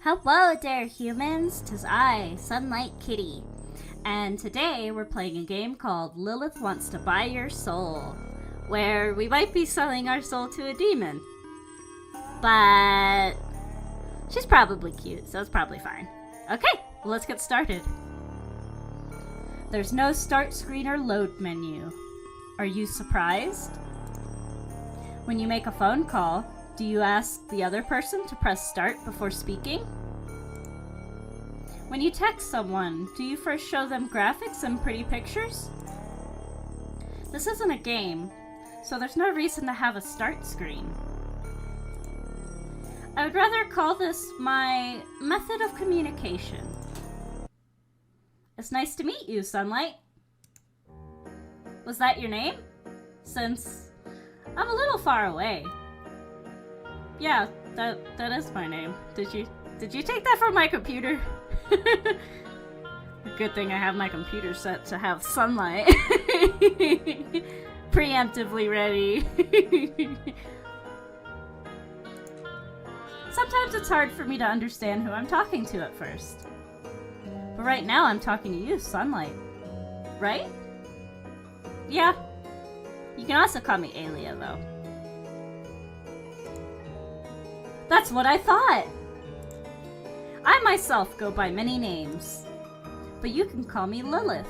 Hello there, humans. 'Tis I, SunlightKitty, and today we're playing a game called Lilith Wants to Buy Your Soul, where we might be selling our soul to a demon. But she's probably cute, so it's probably fine. Okay, well, let's get started. There's no start screen or load menu. Are you surprised? When you make a phone call, do you ask the other person to press start before speaking? When you text someone, do you first show them graphics and pretty pictures? This isn't a game, so there's no reason to have a start screen. I would rather call this my method of communication. It's nice to meet you, Sunlight. Was that your name? Since I'm a little far away. Yeah, that is my name. Did you take that from my computer? Good thing I have my computer set to have sunlight. Preemptively ready. Sometimes it's hard for me to understand who I'm talking to at first. But right now I'm talking to you, Sunlight. Right? Yeah. You can also call me Alia, though. That's what I thought! I myself go by many names, but you can call me Lilith.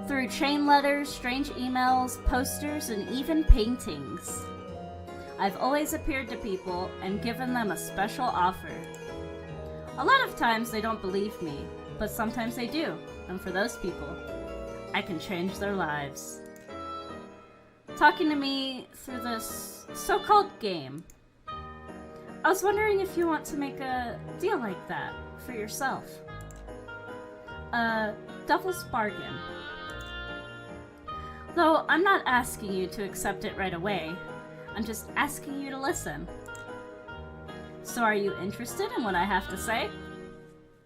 Through chain letters, strange emails, posters, and even paintings, I've always appeared to people and given them a special offer. A lot of times they don't believe me, but sometimes they do, and for those people, I can change their lives. Talking to me through this so-called game. I was wondering if you want to make a deal like that for yourself. A devil's bargain. Though I'm not asking you to accept it right away, I'm just asking you to listen. So are you interested in what I have to say?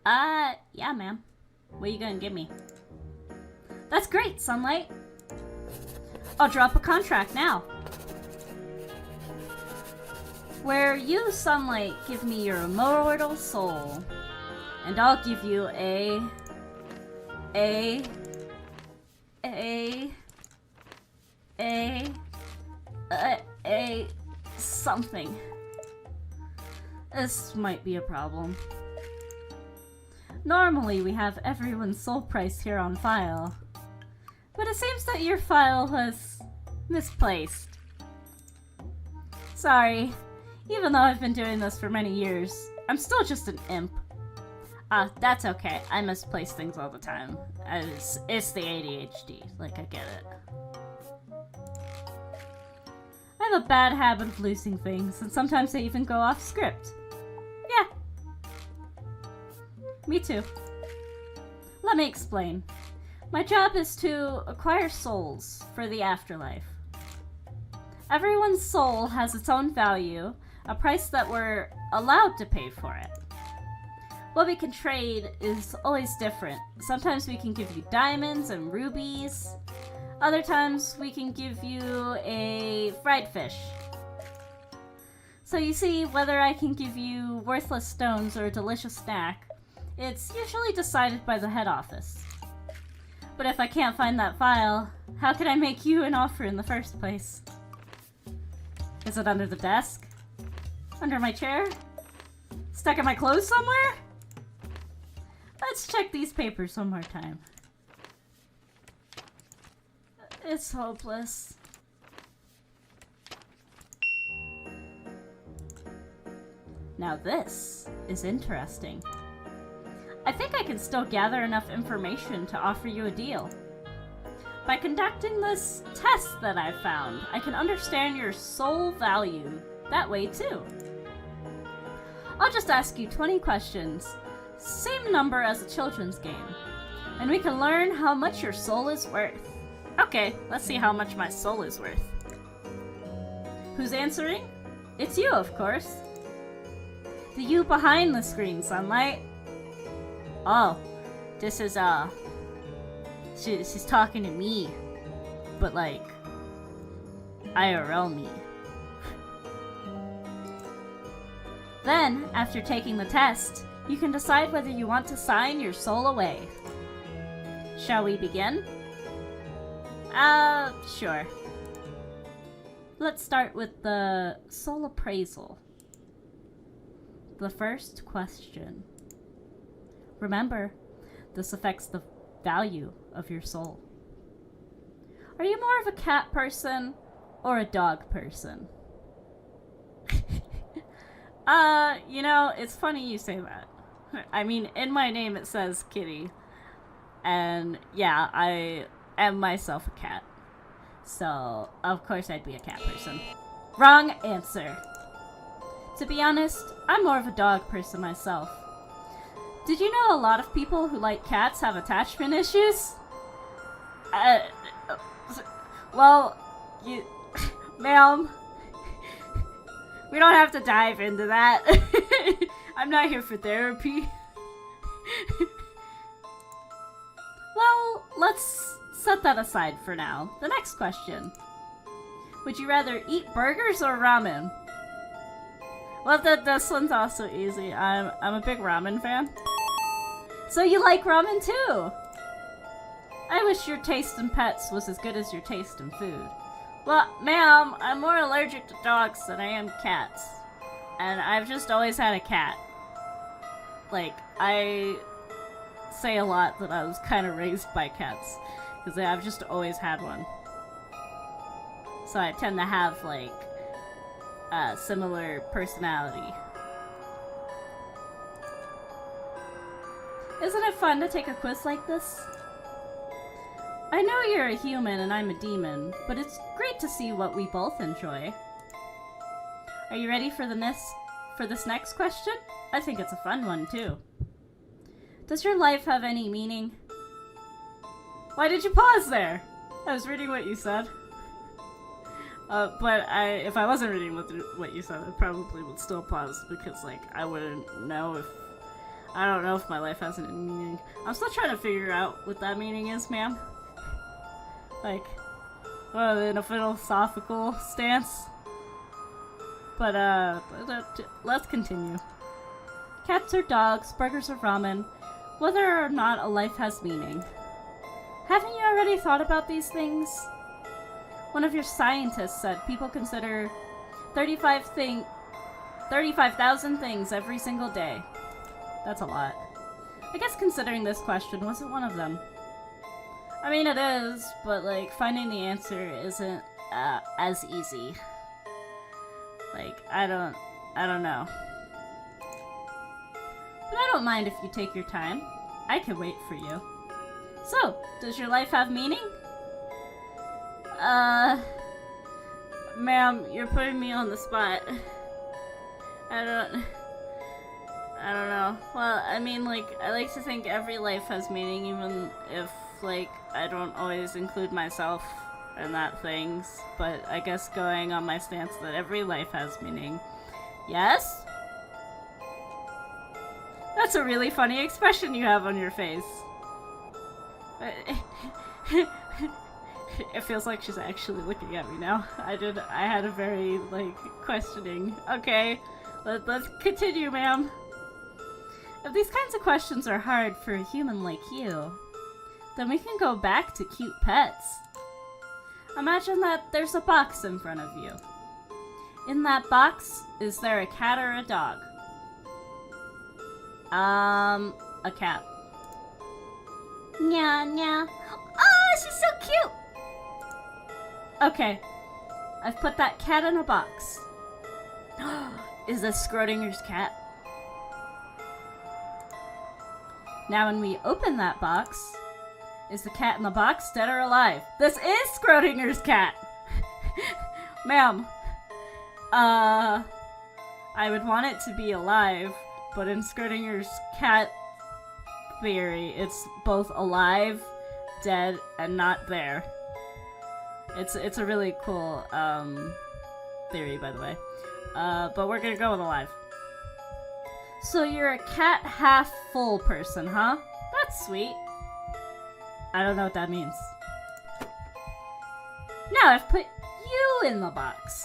Yeah, ma'am. What are you gonna give me? That's great, Sunlight. I'll drop a contract now. Where you, Sunlight, give me your immortal soul, and I'll give you something. This might be a problem. Normally we have everyone's soul price here on file, but it seems that your file was misplaced. Sorry. Even though I've been doing this for many years, I'm still just an imp. That's okay. I misplace things all the time. It's the ADHD. Like, I get it. I have a bad habit of losing things, and sometimes they even go off script. Yeah. Me too. Let me explain. My job is to acquire souls for the afterlife. Everyone's soul has its own value, a price that we're allowed to pay for it. What we can trade is always different. Sometimes we can give you diamonds and rubies. Other times we can give you a fried fish. So you see, whether I can give you worthless stones or a delicious snack, it's usually decided by the head office. But if I can't find that file, how can I make you an offer in the first place? Is it under the desk? Under my chair? Stuck in my clothes somewhere? Let's check these papers one more time. It's hopeless. Now this is interesting. I think I can still gather enough information to offer you a deal. By conducting this test that I've found, I can understand your soul value that way too. I'll just ask you 20 questions, same number as a children's game, and we can learn how much your soul is worth. Okay, let's see how much my soul is worth. Who's answering? It's you, of course. The you behind the screen, Sunlight. Oh, this is, she's talking to me, but like, IRL me. Then, after taking the test, you can decide whether you want to sign your soul away. Shall we begin? Sure. Let's start with the soul appraisal. The first question. Remember, this affects the value of your soul. Are you more of a cat person or a dog person? You know, it's funny you say that. I mean, in my name it says Kitty. And yeah, I am myself a cat. So, of course I'd be a cat person. Wrong answer. To be honest, I'm more of a dog person myself. Did you know a lot of people who like cats have attachment issues? Well, you... Ma'am, we don't have to dive into that. I'm not here for therapy. Well, let's set that aside for now. The next question. Would you rather eat burgers or ramen? Well, this one's also easy. I'm a big ramen fan. So you like ramen too? I wish your taste in pets was as good as your taste in food. Well, ma'am, I'm more allergic to dogs than I am cats. And I've just always had a cat. Like, I say a lot that I was kind of raised by cats. Because I've just always had one. So I tend to have, like, a similar personality. Isn't it fun to take a quiz like this? I know you're a human and I'm a demon, but it's great to see what we both enjoy. Are you ready for this next question? I think it's a fun one too. Does your life have any meaning? Why did you pause there? I was reading what you said. But if I wasn't reading what you said, I probably would still pause because, like, I wouldn't know if... I don't know if my life has any meaning. I'm still trying to figure out what that meaning is, ma'am. Like, well, in a philosophical stance. But, let's continue. Cats or dogs, burgers or ramen, whether or not a life has meaning. Haven't you already thought about these things? One of your scientists said people consider 35,000 things every single day. That's a lot. I guess considering this question wasn't one of them. I mean, it is, but, like, finding the answer isn't, as easy. Like, I don't know. But I don't mind if you take your time. I can wait for you. So, does your life have meaning? Ma'am, you're putting me on the spot. I don't know. Well, I mean, like, I like to think every life has meaning, even if, like, I don't always include myself in that things. But I guess going on my stance that every life has meaning. Yes? That's a really funny expression you have on your face. It feels like she's actually looking at me now. I had a very, like, questioning. Okay, let's continue, ma'am. If these kinds of questions are hard for a human like you, then we can go back to cute pets. Imagine that there's a box in front of you. In that box, is there a cat or a dog? A cat. Nya, nya. Oh, she's so cute! Okay, I've put that cat in a box. Is this Schrodinger's cat? Now when we open that box, is the cat in the box dead or alive? This is Schrodinger's cat! Ma'am, I would want it to be alive, but in Schrodinger's cat theory, it's both alive, dead, and not there. It's a really cool, theory, by the way. But we're gonna go with alive. So you're a cat half full person, huh? That's sweet. I don't know what that means. Now I've put you in the box.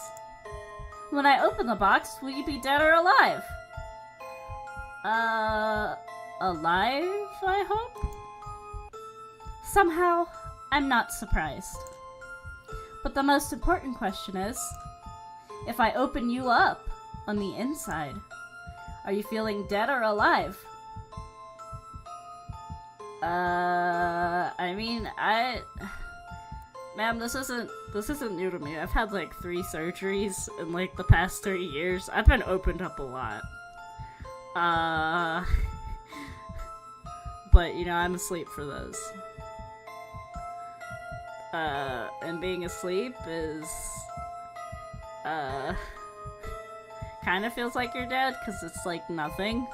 When I open the box, will you be dead or alive? Alive, I hope? Somehow, I'm not surprised. But the most important question is, if I open you up on the inside, are you feeling dead or alive? I mean, ma'am, this isn't new to me. I've had like 3 surgeries in like the past 3 years. I've been opened up a lot. But you know, I'm asleep for those. And being asleep is, kind of feels like you're dead, because it's like nothing.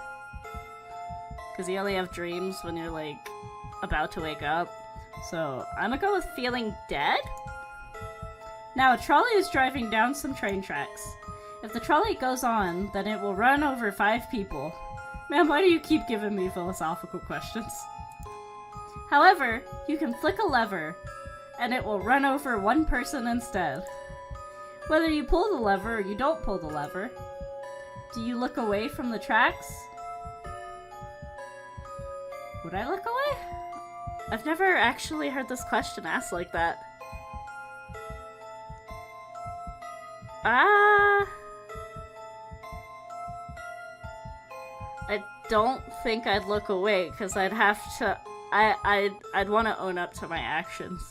Because you only have dreams when you're like about to wake up. So I'm gonna go with feeling dead. Now a trolley is driving down some train tracks. If the trolley goes on, then it will run over 5 people. Man, why do you keep giving me philosophical questions? However, you can flick a lever, and it will run over 1 person instead. Whether you pull the lever or you don't pull the lever, do you look away from the tracks? Would I look away? I've never actually heard this question asked like that. I don't think I'd look away, because I'd have to... I'd want to own up to my actions.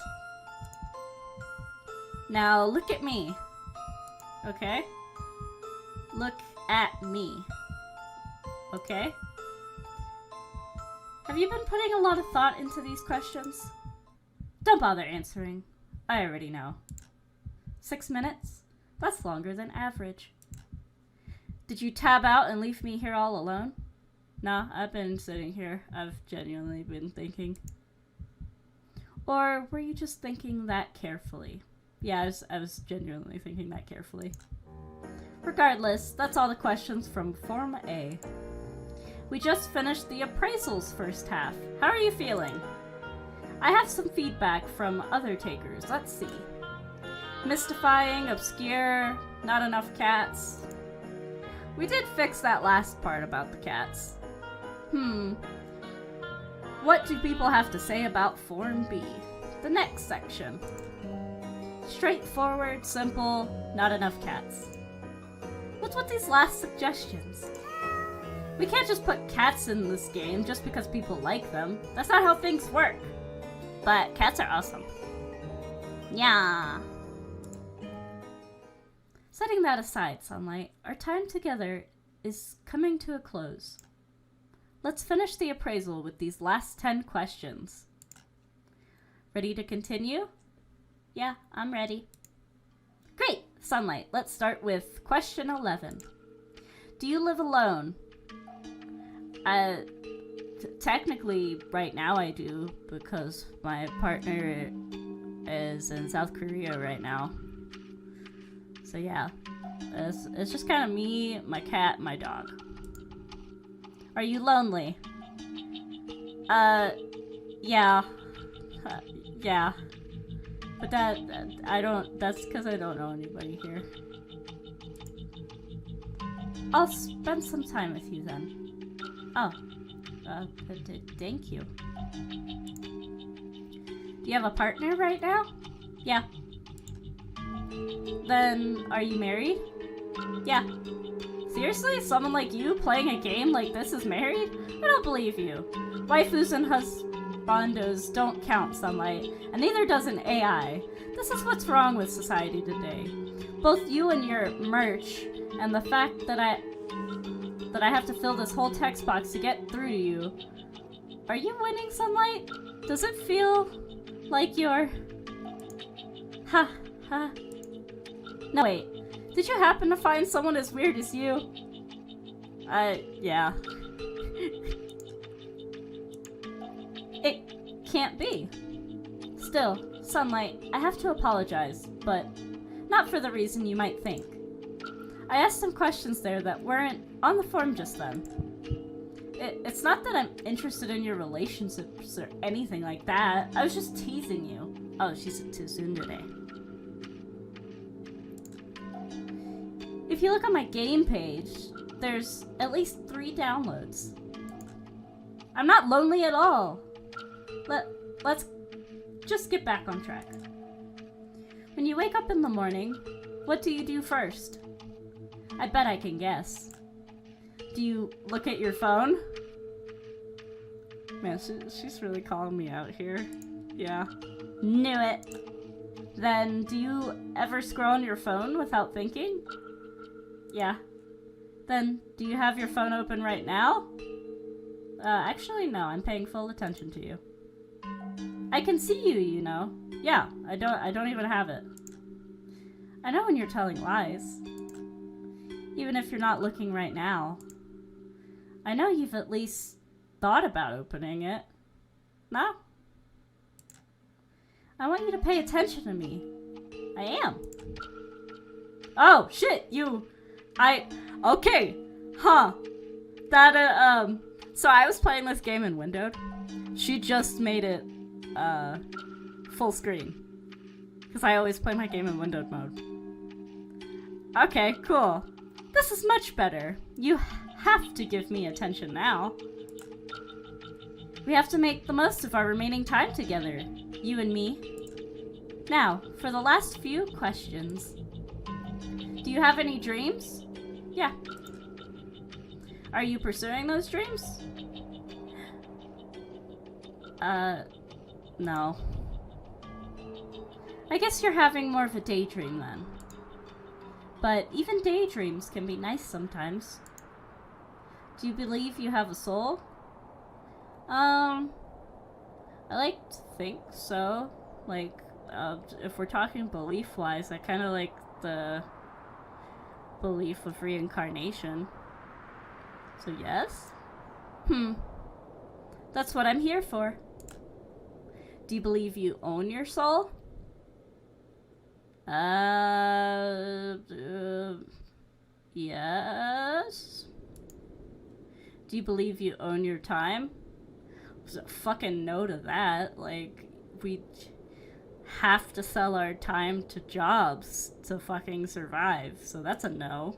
Now, look at me. Okay? Look at me. Okay? Have you been putting a lot of thought into these questions? Don't bother answering. I already know. 6 minutes? That's longer than average. Did you tab out and leave me here all alone? Nah, I've been sitting here. I've genuinely been thinking. Or were you just thinking that carefully? Yeah, I was genuinely thinking that carefully. Regardless, that's all the questions from Form A. We just finished the appraisal's first half. How are you feeling? I have some feedback from other takers. Let's see. Mystifying, obscure, not enough cats. We did fix that last part about the cats. What do people have to say about Form B? The next section. Straightforward, simple, not enough cats. What's with these last suggestions? We can't just put cats in this game just because people like them. That's not how things work. But cats are awesome. Yeah. Setting that aside, Sunlight, our time together is coming to a close. Let's finish the appraisal with these last 10 questions. Ready to continue? Yeah, I'm ready. Great, Sunlight. Let's start with question 11. Do you live alone? Technically, right now I do, because my partner is in South Korea right now. So yeah, it's just kind of me, my cat, and my dog. Are you lonely? Yeah. Yeah. But that's because I don't know anybody here. I'll spend some time with you then. Oh. Thank you. Do you have a partner right now? Yeah. Then, are you married? Yeah. Seriously? Someone like you playing a game like this is married? I don't believe you. Waifus and husbandos don't count, Sunlight, and neither does an AI. This is what's wrong with society today. Both you and your merch, and the fact that I have to fill this whole text box to get through to you. Are you winning, Sunlight? Does it feel like you're... Ha. No, wait. Did you happen to find someone as weird as you? Yeah. It can't be. Still, Sunlight, I have to apologize, but not for the reason you might think. I asked some questions there that weren't on the form just then. It's not that I'm interested in your relationships or anything like that. I was just teasing you. Oh, she's too soon today. If you look on my game page, there's at least 3 downloads. I'm not lonely at all. Let's just get back on track. When you wake up in the morning, what do you do first? I bet I can guess. Do you look at your phone? Man, she's really calling me out here. Yeah. Knew it. Then, do you ever scroll on your phone without thinking? Yeah. Then, do you have your phone open right now? Actually, no. I'm paying full attention to you. I can see you, you know. Yeah, I don't even have it. I know when you're telling lies. Even if you're not looking right now. I know you've at least thought about opening it. No? I want you to pay attention to me. I am. Oh, shit, okay. Huh. That, so I was playing this game in windowed. She just made it, full screen. Because I always play my game in windowed mode. Okay, cool. This is much better. You have to give me attention now. We have to make the most of our remaining time together, you and me. Now, for the last few questions. Do you have any dreams? Yeah. Are you pursuing those dreams? No. I guess you're having more of a daydream then. But even daydreams can be nice sometimes. Do you believe you have a soul? I like to think so. Like, if we're talking belief-wise, I kind of like the belief of reincarnation. So yes? That's what I'm here for. Do you believe you own your soul? Yes. Do you believe you own your time? There's a fucking no to that. Like, we have to sell our time to jobs to fucking survive, so that's a no.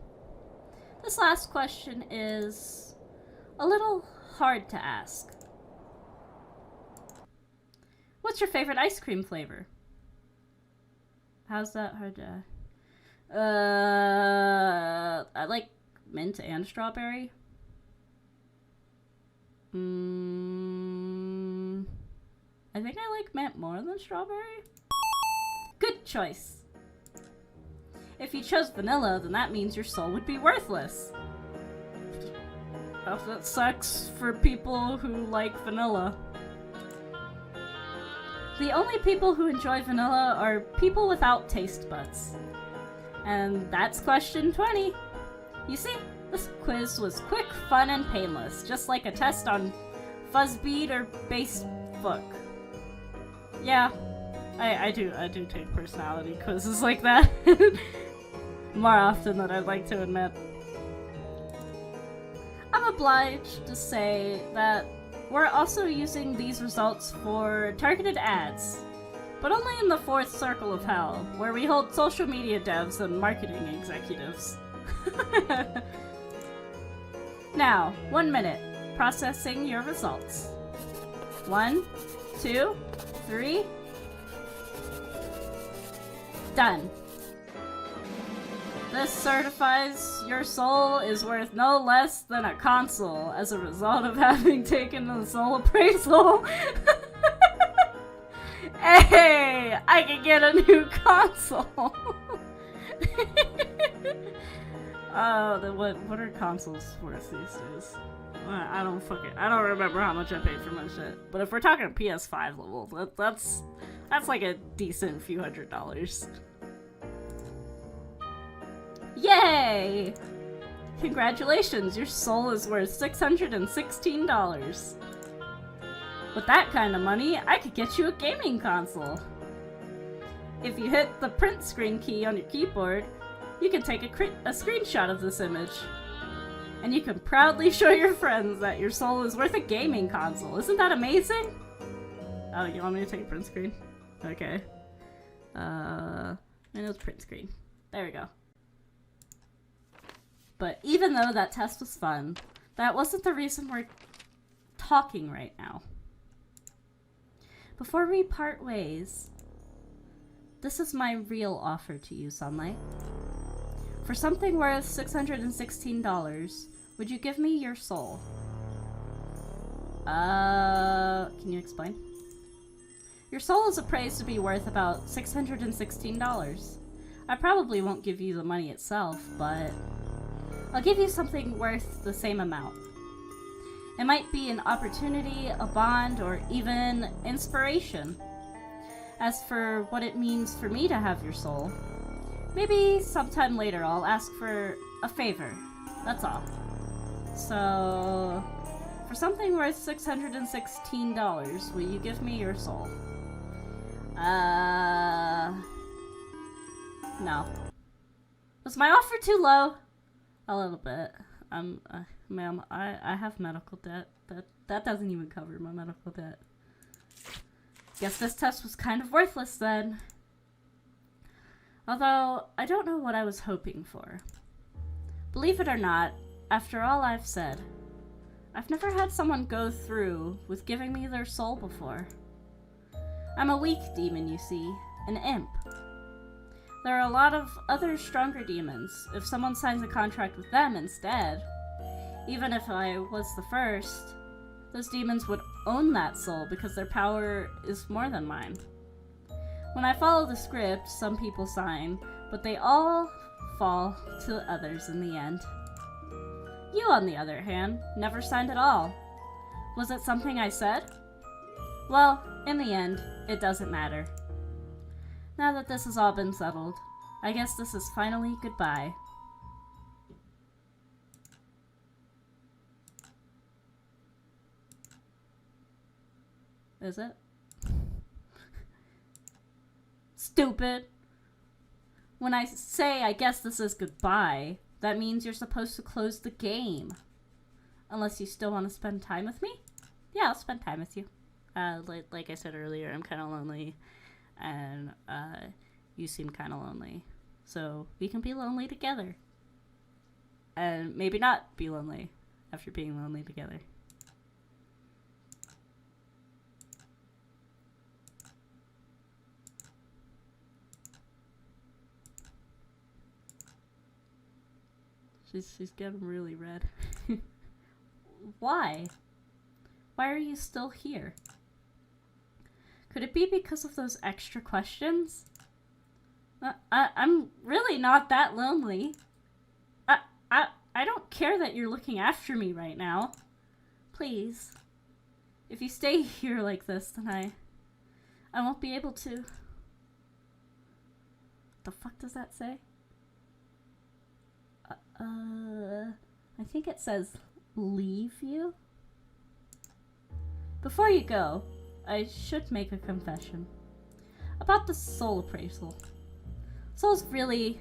This last question is a little hard to ask. What's your favorite ice cream flavor? How's that hard to... I like mint and strawberry. I think I like mint more than strawberry. Good choice. If you chose vanilla, then that means your soul would be worthless. Oh, that sucks for people who like vanilla. The only people who enjoy vanilla are people without taste buds. And that's question 20. You see, this quiz was quick, fun, and painless, just like a test on Fuzzbeat or Facebook. Yeah, I do take personality quizzes like that. More often than I'd like to admit. I'm obliged to say that we're also using these results for targeted ads, but only in the 4th circle of hell, where we hold social media devs and marketing executives. Now, 1 minute. Processing your results. 1, 2, 3. Done. This certifies your soul is worth no less than a console as a result of having taken the soul appraisal. Hey, I can get a new console. What are consoles worth these days? I don't remember how much I paid for my shit. But if we're talking PS5 level, that's like a decent few $100s. Yay! Congratulations, your soul is worth $616. With that kind of money, I could get you a gaming console. If you hit the print screen key on your keyboard, you can take a screenshot of this image. And you can proudly show your friends that your soul is worth a gaming console. Isn't that amazing? Oh, you want me to take a print screen? Okay. I know it's print screen. There we go. But even though that test was fun, that wasn't the reason we're talking right now. Before we part ways, this is my real offer to you, Sunlight. For something worth $616, would you give me your soul? Can you explain? Your soul is appraised to be worth about $616. I probably won't give you the money itself, but I'll give you something worth the same amount. It might be an opportunity, a bond, or even inspiration. As for what it means for me to have your soul, maybe sometime later I'll ask for a favor. That's all. So, for something worth $616, will you give me your soul? No. Was my offer too low? A little bit. Ma'am, I have medical debt. That doesn't even cover my medical debt. Guess this test was kind of worthless then. Although, I don't know what I was hoping for. Believe it or not, after all I've said, I've never had someone go through with giving me their soul before. I'm a weak demon, you see, an imp. There are a lot of other stronger demons. If someone signs a contract with them instead, even if I was the first, those demons would own that soul because their power is more than mine. When I follow the script, some people sign, but they all fall to others in the end. You, on the other hand, never signed at all. Was it something I said? Well, in the end, it doesn't matter. Now that this has all been settled, I guess this is finally goodbye. Is it? Stupid! When I say I guess this is goodbye, that means you're supposed to close the game. Unless you still want to spend time with me? Yeah, I'll spend time with you. Like I said earlier, I'm kind of lonely. And, you seem kind of lonely. So, we can be lonely together. And maybe not be lonely after being lonely together. She's getting really red. Why? Why are you still here? Could it be because of those extra questions? I'm really not that lonely. I don't care that you're looking after me right now. Please. If you stay here like this, then I won't be able to... What the fuck does that say? I think it says leave you. Before you go, I should make a confession about the soul appraisal. Souls really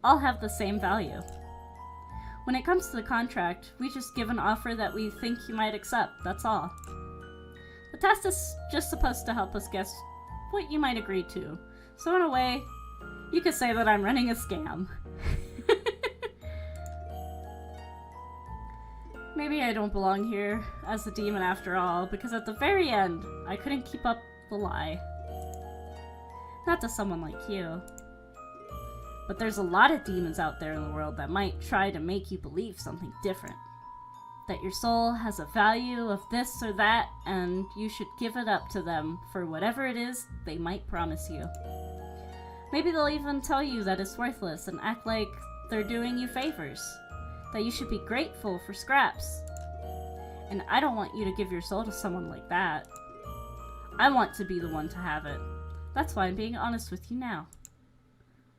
all have the same value. When it comes to the contract, we just give an offer that we think you might accept, that's all. The test is just supposed to help us guess what you might agree to. So in a way, you could say that I'm running a scam. Maybe I don't belong here as a demon after all, because at the very end, I couldn't keep up the lie. Not to someone like you. But there's a lot of demons out there in the world that might try to make you believe something different. That your soul has a value of this or that, and you should give it up to them for whatever it is they might promise you. Maybe they'll even tell you that it's worthless and act like they're doing you favors. That you should be grateful for scraps. And I don't want you to give your soul to someone like that. I want to be the one to have it. That's why I'm being honest with you now.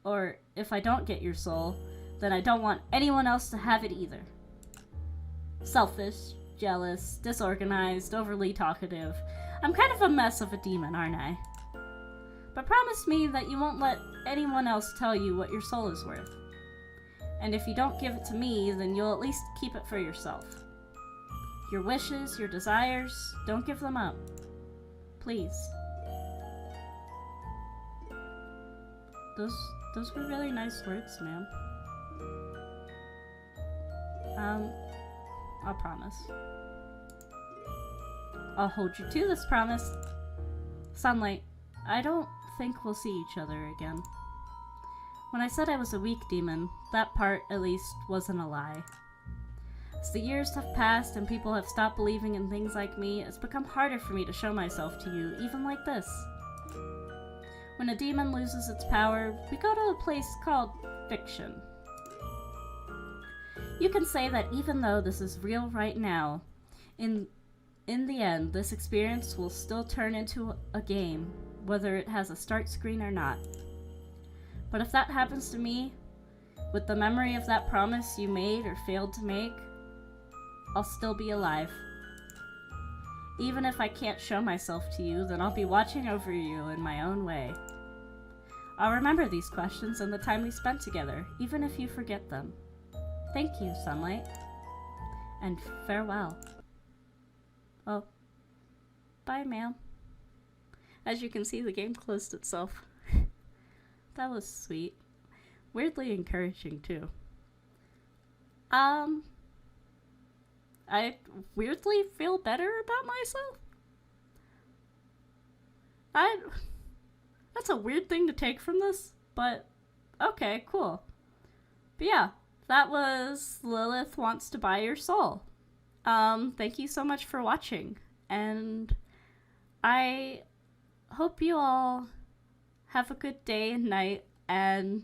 Or, if I don't get your soul, then I don't want anyone else to have it either. Selfish, jealous, disorganized, overly talkative. I'm kind of a mess of a demon, aren't I? But promise me that you won't let anyone else tell you what your soul is worth. And if you don't give it to me, then you'll at least keep it for yourself. Your wishes, your desires, don't give them up. Please. Those were really nice words, ma'am. I'll promise. I'll hold you to this promise. Sunlight, I don't think we'll see each other again. When I said I was a weak demon, that part, at least, wasn't a lie. As the years have passed and people have stopped believing in things like me, it's become harder for me to show myself to you, even like this. When a demon loses its power, we go to a place called fiction. You can say that even though this is real right now, in the end, this experience will still turn into a game, whether it has a start screen or not. But if that happens to me, with the memory of that promise you made or failed to make, I'll still be alive. Even if I can't show myself to you, then I'll be watching over you in my own way. I'll remember these questions and the time we spent together, even if you forget them. Thank you, Sunlight. And farewell. Oh. Bye, ma'am. As you can see, the game closed itself. That was sweet. Weirdly encouraging, too. I weirdly feel better about myself. That's a weird thing to take from this, but okay, cool. But yeah, that was Lilith Wants to Buy Your Soul. Thank you so much for watching, and I hope you all have a good day and night, and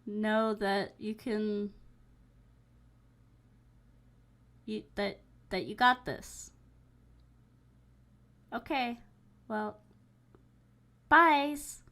know that you can that you got this. Okay, well, byes.